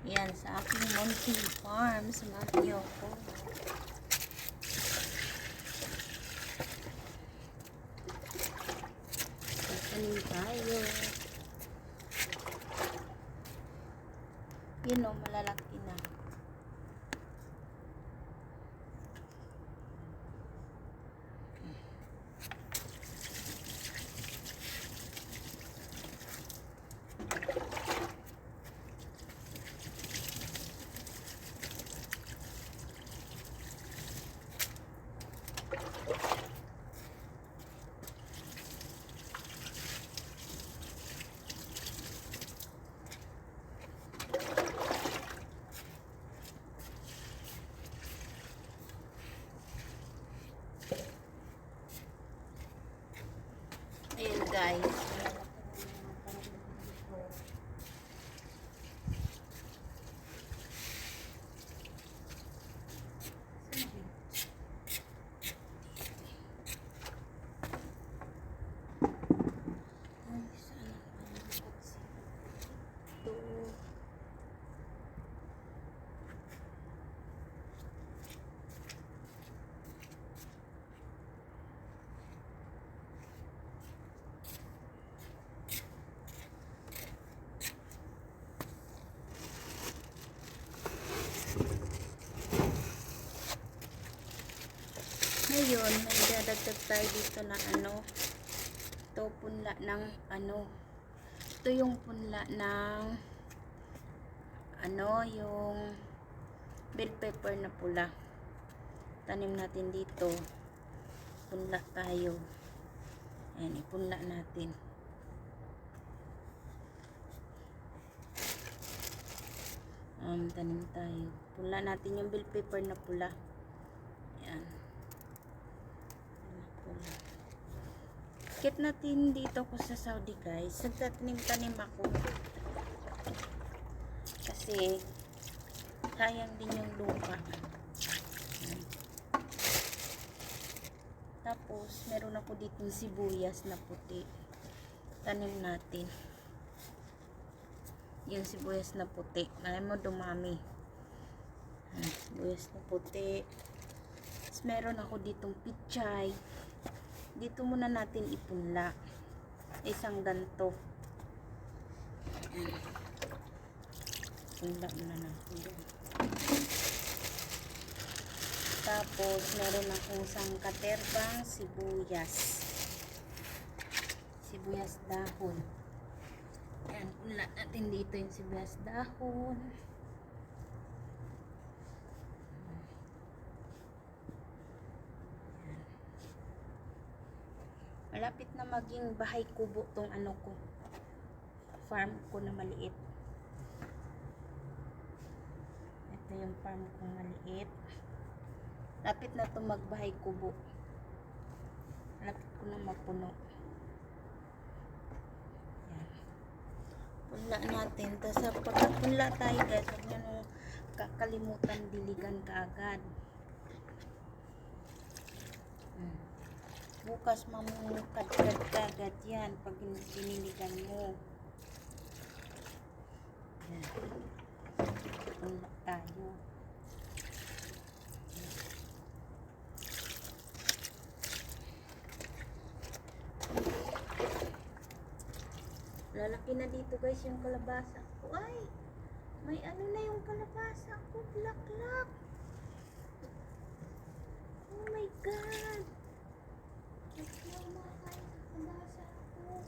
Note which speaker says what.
Speaker 1: Yan, sa aking Monty Farm. Samahan niyo ako. Tanim tayo. Yun o, malalaki na. Ayan guys. Ngayon, may dadagdag tayo dito na ano. Ito, punla ng ano. Ito yung punla ng ano, yung bell pepper na pula. Tanim natin dito. Punla tayo. Ayan, ipunla natin. Tanim tayo. Punla natin yung bell pepper na pula. Ayan. Kit natin dito ko sa Saudi guys. Nagtatanim-tanim ako. Kasi sayang din yung lupa. Tapos meron ako ditong sibuyas na puti. Tanim natin. Yung sibuyas na puti. Alam mo dumami. Sibuyas na puti. Tapos meron ako ditong pichay. Dito muna natin ipunla. Isang ganto. Punla muna natin yan. Tapos meron akong isang katerbang sibuyas. Sibuyas dahon. Ayan, punla natin dito yung sibuyas dahon. Malapit na maging bahay kubo tong ano ko. Farm ko na maliit. Ito yung farm ko maliit. Lapit na to magbahay kubo. Lapit ko na mapuno. Yan. Punla natin. Tapos pagkapunla tayo guys, huwag nyo nung kakalimutan diligan kaagad. Bukas mamukad-kad kagad yan pag diniligan mo. Yan. Punla tayo. Lalaki na dito guys yung kalabasa ko. Ay! May ano na yung kalabasa ko. Black-black. Oh my God! Ito yung mga kalabasa ko.